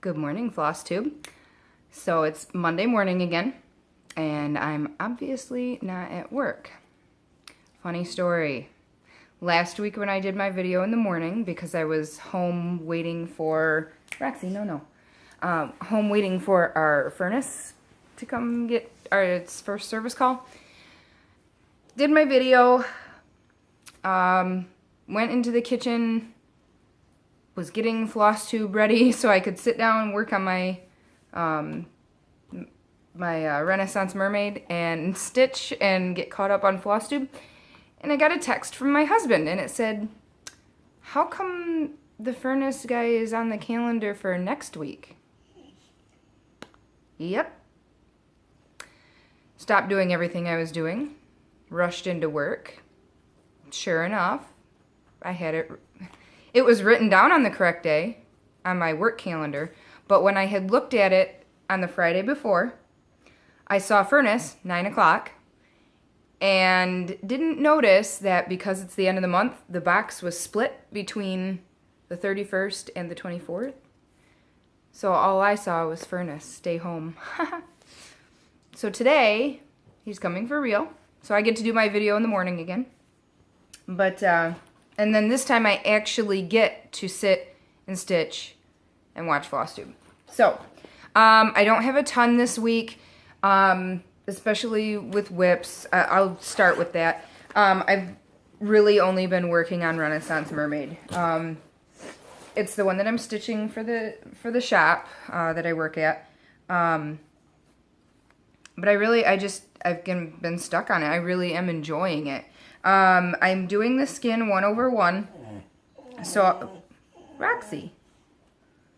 Good morning, Flosstube. So it's Monday morning again, and I'm obviously not at work. Funny story. Last week when I did my video in the morning, because I was home waiting for... Roxy, home waiting for our furnace to come get its first service call. Did my video, went into the kitchen, was getting Flosstube ready so I could sit down and work on my Renaissance Mermaid and stitch and get caught up on Flosstube. And I got a text from my husband, and it said, "How come the furnace guy is on the calendar for next week?" Yep. Stopped doing everything I was doing, rushed into work. Sure enough, I had it was written down on the correct day on my work calendar, but when I had looked at it on the Friday before, I saw furnace, 9 o'clock, and didn't notice that because it's the end of the month, the box was split between the 31st and the 24th. So all I saw was furnace, stay home. So today, he's coming for real. So I get to do my video in the morning again. But, and then this time I actually get to sit and stitch and watch Flosstube. So, I don't have a ton this week, especially with whips. I'll start with that. I've really only been working on Renaissance Mermaid. It's the one that I'm stitching for the shop that I work at. But I've been stuck on it. I really am enjoying it. I'm doing the skin 1/1. So, Roxy,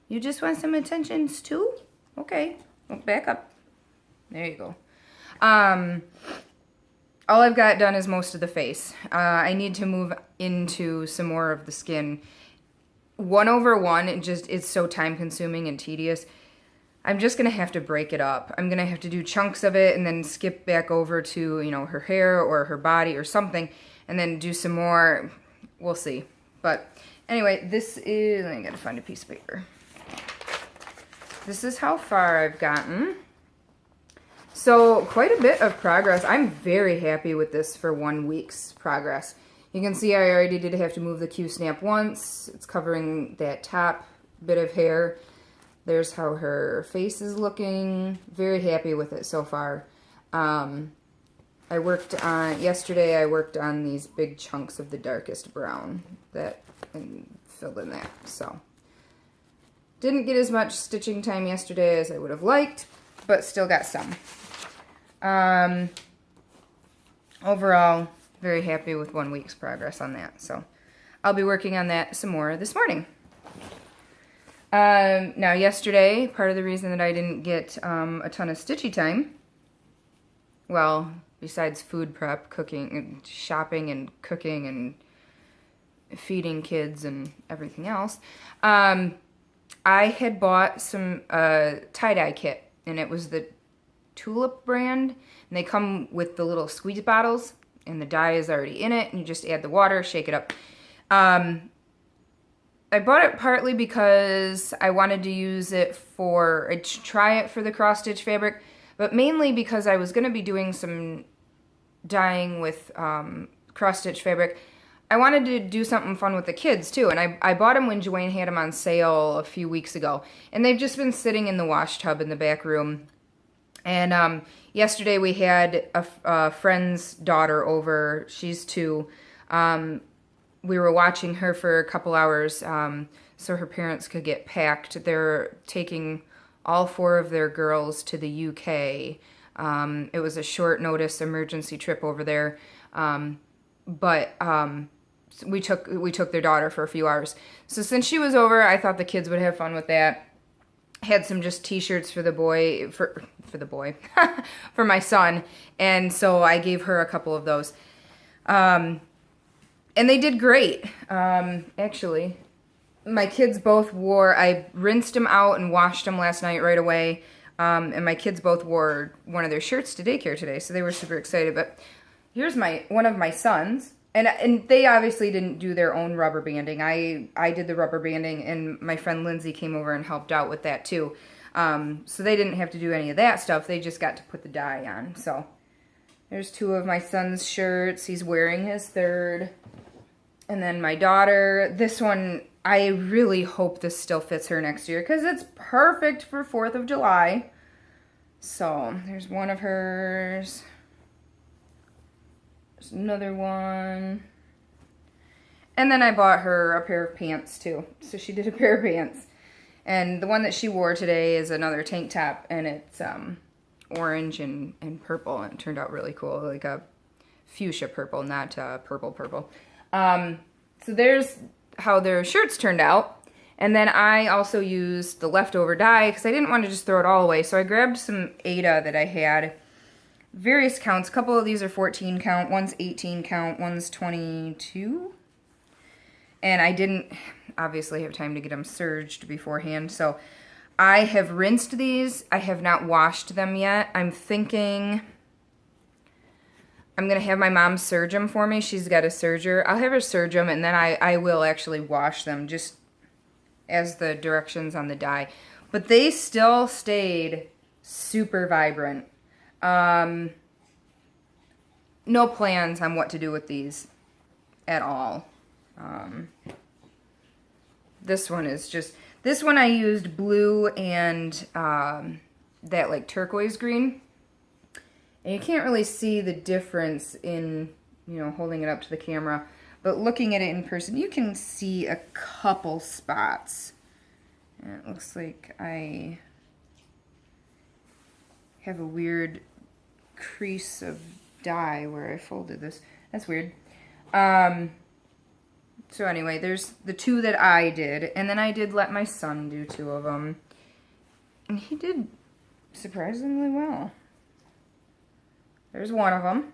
you just want some attentions too? Okay, well, back up. There you go. All I've got done is most of the face. I need to move into some more of the skin. 1/1, it's so time consuming and tedious. I'm just going to have to break it up. I'm going to have to do chunks of it and then skip back over to, her hair or her body or something and then do some more. We'll see. But anyway, I got to find a piece of paper. This is how far I've gotten. So quite a bit of progress. I'm very happy with this for 1 week's progress. You can see I already did have to move the Q-snap once. It's covering that top bit of hair. There's how her face is looking. Very happy with it so far. Yesterday I worked on these big chunks of the darkest brown and filled in that. So, didn't get as much stitching time yesterday as I would have liked, but still got some. Overall, very happy with 1 week's progress on that. So, I'll be working on that some more this morning. Now yesterday, part of the reason that I didn't get a ton of stitchy time, well, besides food prep, cooking, and shopping and cooking and feeding kids and everything else, I had bought some tie-dye kit, and it was the Tulip brand, and they come with the little squeeze bottles, and the dye is already in it, and you just add the water, shake it up. I bought it partly because I wanted to use it try it for the cross-stitch fabric, but mainly because I was going to be doing some dyeing with cross-stitch fabric. I wanted to do something fun with the kids too, and I bought them when Joanne had them on sale a few weeks ago, and they've just been sitting in the wash tub in the back room. And yesterday we had a friend's daughter over. She's 2. We were watching her for a couple hours so her parents could get packed. They're taking all 4 of their girls to the UK. It was a short notice emergency trip over there. But we took their daughter for a few hours. So since she was over, I thought the kids would have fun with that. Had some just t-shirts for the boy, for the boy, for my son. And so I gave her a couple of those. And they did great, actually. My kids both I rinsed them out and washed them last night right away. And my kids both wore one of their shirts to daycare today, so they were super excited. But here's one of my sons. And they obviously didn't do their own rubber banding. I did the rubber banding, and my friend Lindsay came over and helped out with that too. So they didn't have to do any of that stuff. They just got to put the dye on. So there's 2 of my son's shirts. He's wearing his 3rd. And then my daughter, this one, I really hope this still fits her next year because it's perfect for 4th of July. So there's one of hers. There's another one. And then I bought her a pair of pants too. So she did a pair of pants. And the one that she wore today is another tank top, and it's orange and purple, and it turned out really cool, like a fuchsia purple, not purple. So there's how their shirts turned out. And then I also used the leftover dye because I didn't want to just throw it all away. So I grabbed some Ada that I had, various counts. A couple of these are 14 count, one's 18 count, one's 22. And I didn't obviously have time to get them surged beforehand. So I have rinsed these. I have not washed them yet. I'm thinking I'm going to have my mom serge them for me. She's got a serger. I'll have her serge them, and then I will actually wash them just as the directions on the dye. But they still stayed super vibrant. No plans on what to do with these at all. This one is just, this one I used blue and that like turquoise green. And you can't really see the difference in, you know, holding it up to the camera. But looking at it in person, you can see a couple spots. And it looks like I have a weird crease of dye where I folded this. That's weird. So anyway, there's the 2 that I did. And then I did let my son do 2 of them. And he did surprisingly well. There's one of them.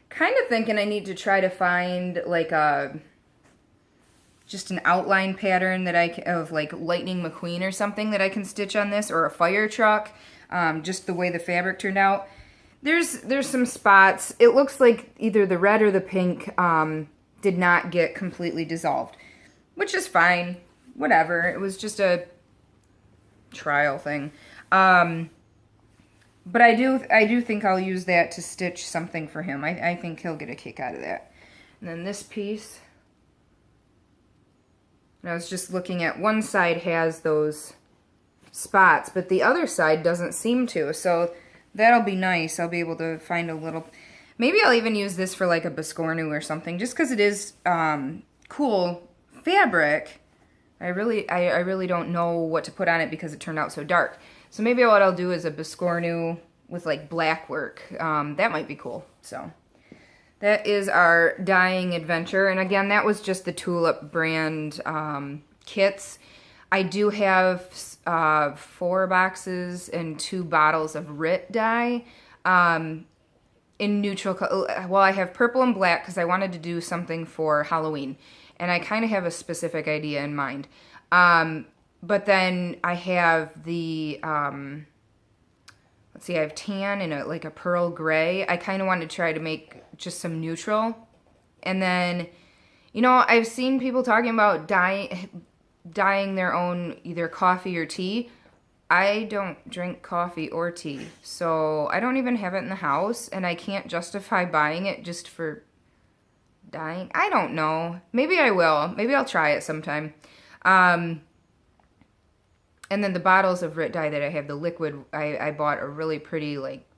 Kind of thinking I need to try to find like just an outline pattern that of like Lightning McQueen or something that I can stitch on this, or a fire truck. Just the way the fabric turned out. There's some spots. It looks like either the red or the pink did not get completely dissolved, which is fine. Whatever. It was just a trial thing. But I do think I'll use that to stitch something for him. I think he'll get a kick out of that. And then this piece, and I was just looking at, one side has those spots, but the other side doesn't seem to. So that'll be nice. I'll be able to find a little, maybe I'll even use this for like a biscornu or something, just because it is cool fabric. I really don't know what to put on it because it turned out so dark. So maybe what I'll do is a biscornu with like black work. That might be cool. So that is our dyeing adventure. And again, that was just the Tulip brand kits. I do have 4 boxes and 2 bottles of RIT dye in neutral color. Well, I have purple and black because I wanted to do something for Halloween. And I kind of have a specific idea in mind. But then I have the, let's see, I have tan and like a pearl gray. I kind of wanted to try to make just some neutral. And then, you know, I've seen people talking about dyeing their own either coffee or tea. I don't drink coffee or tea, so I don't even have it in the house, and I can't justify buying it just for dyeing. I don't know. Maybe I will. Maybe I'll try it sometime. And then the bottles of RIT dye that I have, the liquid, I bought a really pretty, like,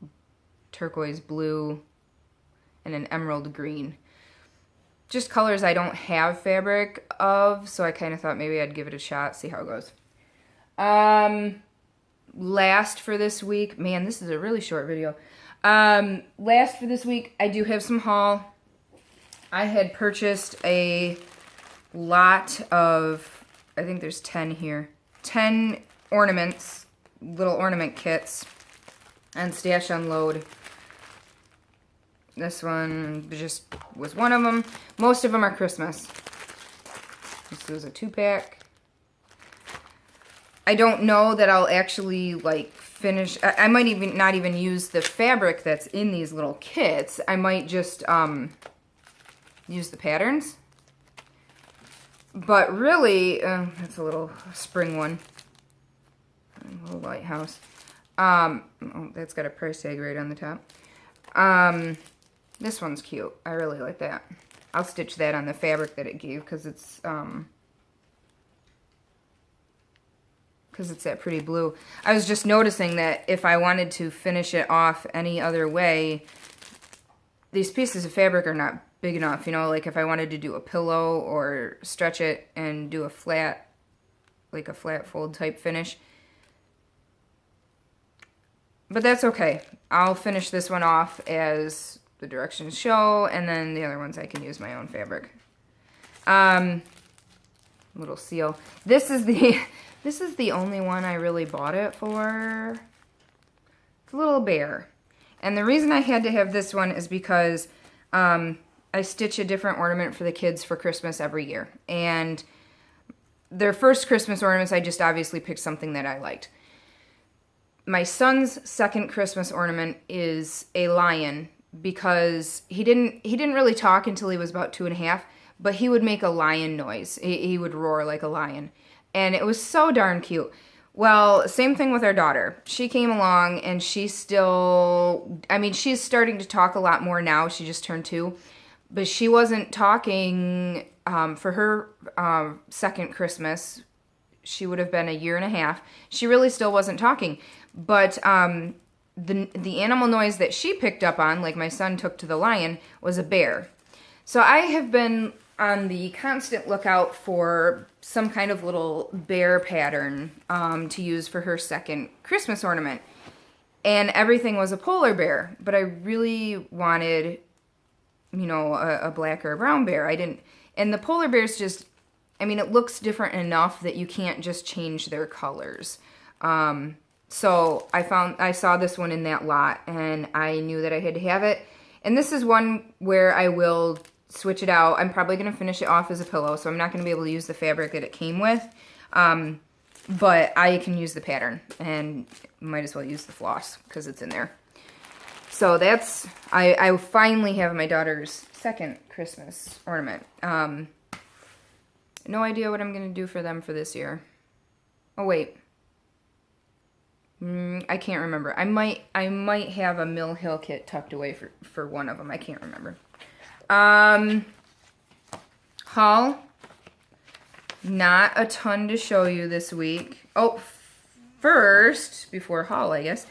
turquoise blue and an emerald green. Just colors I don't have fabric of, so I kind of thought maybe I'd give it a shot, see how it goes. Last for this week, man, this is a really short video. Last for this week, I do have some haul. I had purchased a lot of, I think there's 10 here. 10 ornaments, little ornament kits, and Stash Unload. This one just was one of them. Most of them are Christmas. This was a 2-pack. I don't know that I'll actually like finish. I might even not even use the fabric that's in these little kits. I might just use the patterns. But really, that's a little spring one. A little lighthouse. Oh, that's got a price tag right on the top. This one's cute. I really like that. I'll stitch that on the fabric that it gave because it's that pretty blue. I was just noticing that if I wanted to finish it off any other way, these pieces of fabric are not big enough, you know, like if I wanted to do a pillow or stretch it and do a flat, like a flat fold type finish. But that's okay. I'll finish this one off as the directions show, and then the other ones I can use my own fabric. Little seal. This is the only one I really bought it for. It's a little bear. And the reason I had to have this one is because I stitch a different ornament for the kids for Christmas every year. And their first Christmas ornaments, I just obviously picked something that I liked. My son's second Christmas ornament is a lion because he didn't really talk until he was about 2.5, but he would make a lion noise. He would roar like a lion. And it was so darn cute. Well, same thing with our daughter. She came along and she's still, I mean, she's starting to talk a lot more now. She just turned 2. But she wasn't talking for her second Christmas. She would have been 1.5 years. She really still wasn't talking. But the animal noise that she picked up on, like my son took to the lion, was a bear. So I have been on the constant lookout for some kind of little bear pattern to use for her second Christmas ornament. And everything was a polar bear. But I really wanted, you know, a black or a brown bear. I didn't, and the polar bears just, I mean, it looks different enough that you can't just change their colors. So I saw this one in that lot, and I knew that I had to have it. And this is one where I will switch it out. I'm probably going to finish it off as a pillow, so I'm not going to be able to use the fabric that it came with. But I can use the pattern, and might as well use the floss because it's in there. So that's, I finally have my daughter's second Christmas ornament. No idea what I'm going to do for them for this year. Oh, wait. I can't remember. I might have a Mill Hill kit tucked away for one of them. I can't remember. Haul. Not a ton to show you this week. Oh, first, before haul, I guess,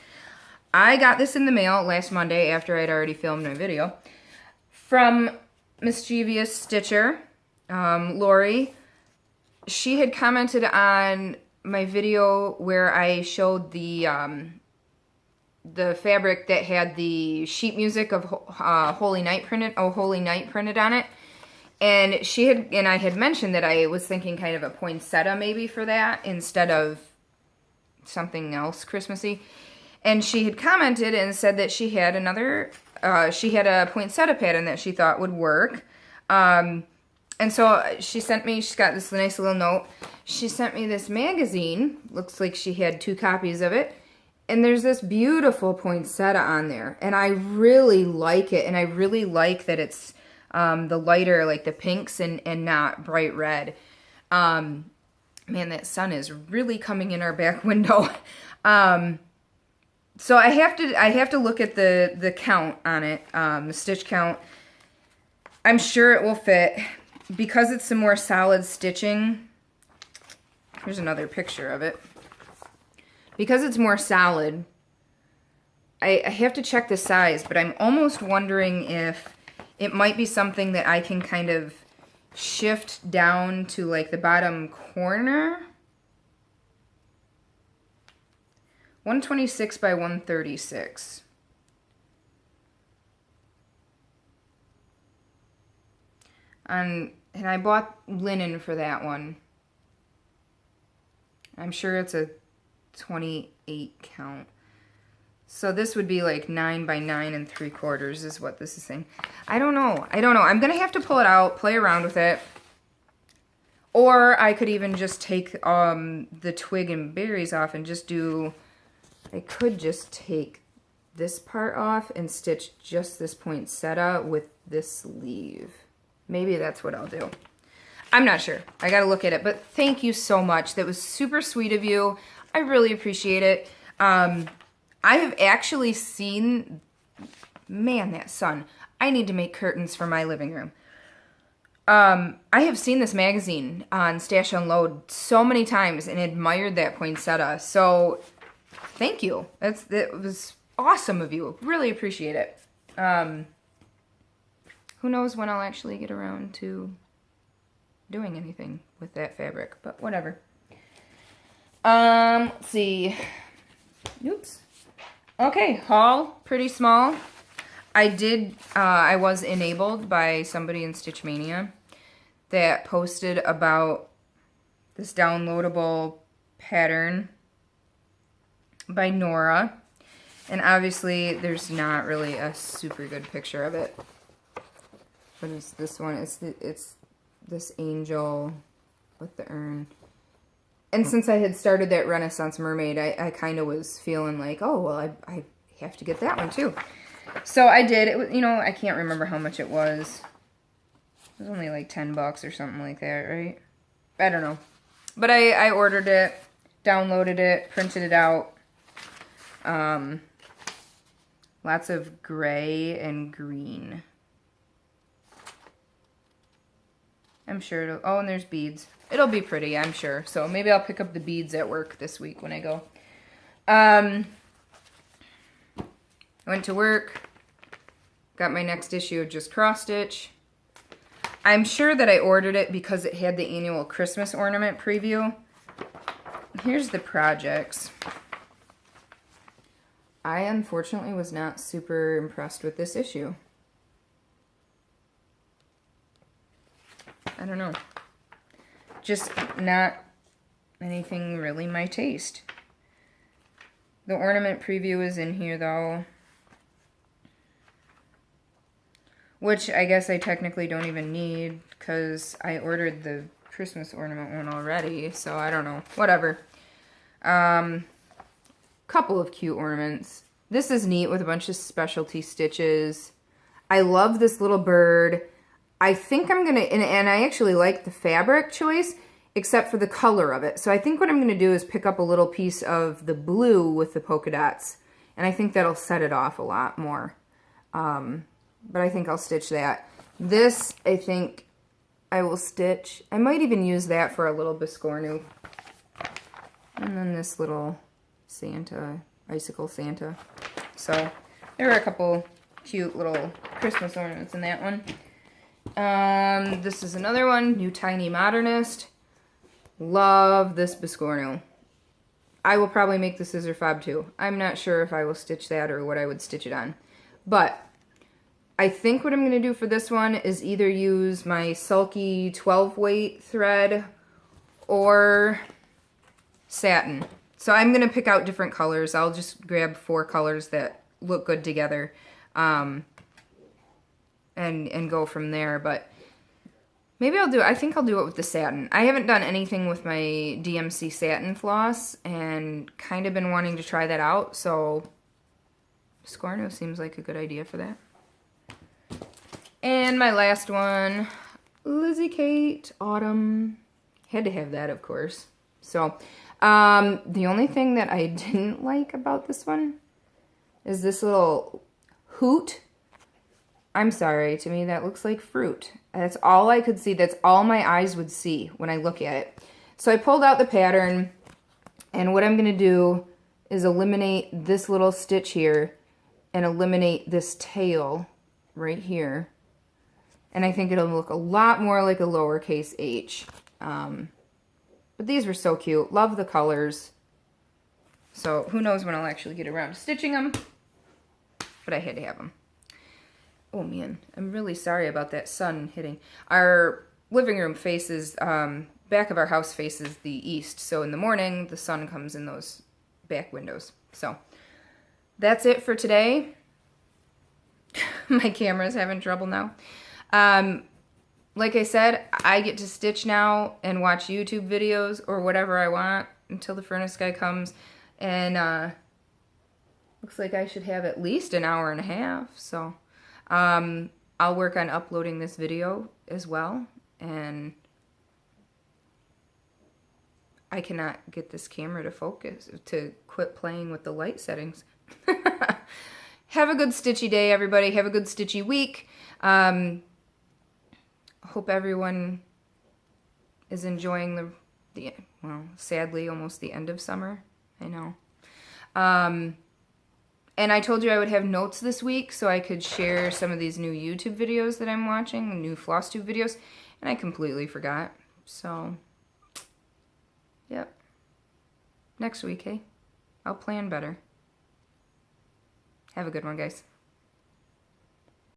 I got this in the mail last Monday after I'd already filmed my video from Mischievous Stitcher, Lori. She had commented on my video where I showed the fabric that had the sheet music of Holy Night printed on it. And I had mentioned that I was thinking kind of a poinsettia maybe for that instead of something else Christmassy. And she had commented and said that she had a poinsettia pattern that she thought would work. And so she's got this nice little note. She sent me this magazine. Looks like she had 2 copies of it. And there's this beautiful poinsettia on there. And I really like it. And I really like that it's the lighter, like the pinks and not bright red. Man, that sun is really coming in our back window. So I have to look at the count on it, the stitch count. I'm sure it will fit. Because it's some more solid stitching, here's another picture of it. Because it's more solid, I have to check the size, but I'm almost wondering if it might be something that I can kind of shift down to like the bottom corner. 126 by 136. And I bought linen for that one. I'm sure it's a 28 count. So this would be like 9 by 9 3/4 is what this is saying. I don't know. I'm going to have to pull it out, play around with it. Or I could even just take the twig and berries off and just do, I could just take this part off and stitch just this poinsettia with this sleeve. Maybe that's what I'll do. I'm not sure. I gotta look at it, but thank you so much. That was super sweet of you. I really appreciate it. I have actually seen, man, that sun. I need to make curtains for my living room. I have seen this magazine on Stash Unload so many times and admired that poinsettia. So thank you. That was awesome of you. Really appreciate it. Who knows when I'll actually get around to doing anything with that fabric, but whatever. Let's see. Oops. Okay, haul, pretty small. I was enabled by somebody in Stitch Mania that posted about this downloadable pattern by Nora. And obviously there's not really a super good picture of it. But it's this one. It's this angel with the urn. And since I had started that Renaissance Mermaid, I kind of was feeling like, oh, well, I have to get that one too. So I did. It was, you know, I can't remember how much it was. It was only like $10 or something like that, right? I don't know. But I ordered it, downloaded it, printed it out. Lots of gray and green. I'm sure it'll, oh, and there's beads. It'll be pretty, I'm sure. So maybe I'll pick up the beads at work this week when I go. I went to work, got my next issue of Just Cross Stitch. I'm sure that I ordered it because it had the annual Christmas ornament preview. Here's the projects. I unfortunately was not super impressed with this issue. I don't know. Just not anything really my taste. The ornament preview is in here though. Which I guess I technically don't even need because I ordered the Christmas ornament one already. So I don't know. Whatever. Couple of cute ornaments. This is neat with a bunch of specialty stitches. I love this little bird. I think I'm gonna, and I actually like the fabric choice, except for the color of it. So I think what I'm gonna do is pick up a little piece of the blue with the polka dots, and I think that'll set it off a lot more. But I think I'll stitch that. This, I think I will stitch. I might even use that for a little biscornu. And then this little Santa, icicle Santa. So there are a couple cute little Christmas ornaments in that one. This is another one, New Tiny Modernist. Love this biscornu. I will probably make the scissor fob too. I'm not sure if I will stitch that or what I would stitch it on. But I think what I'm going to do for this one is either use my Sulky 12 weight thread or satin. So I'm going to pick out different colors. I'll just grab 4 colors that look good together. And go from there, but maybe I think I'll do it with the satin. I haven't done anything with my DMC satin floss and kind of been wanting to try that out, so Scorno seems like a good idea for that. And my last one, Lizzie Kate Autumn. Had to have that, of course. So, the only thing that I didn't like about this one is this little hoot. I'm sorry, to me that looks like fruit. That's all I could see. That's all my eyes would see when I look at it. So I pulled out the pattern, and what I'm going to do is eliminate this little stitch here and eliminate this tail right here. And I think it'll look a lot more like a lowercase h. But these were so cute. Love the colors. So who knows when I'll actually get around to stitching them. But I had to have them. Oh man, I'm really sorry about that sun hitting. Our living room faces, back of our house faces the east. So in the morning, the sun comes in those back windows. So that's it for today. My camera's having trouble now. like I said, I get to stitch now and watch YouTube videos or whatever I want until the furnace guy comes. And looks like I should have at least an hour and a half. So I'll work on uploading this video as well. And I cannot get this camera to focus, to quit playing with the light settings. Have a good stitchy day, everybody. Have a good stitchy week. Hope everyone is enjoying the well, sadly, almost the end of summer. I know. And I told you I would have notes this week so I could share some of these new YouTube videos that I'm watching, new Flosstube videos, and I completely forgot. So, yep. Next week, hey? I'll plan better. Have a good one, guys.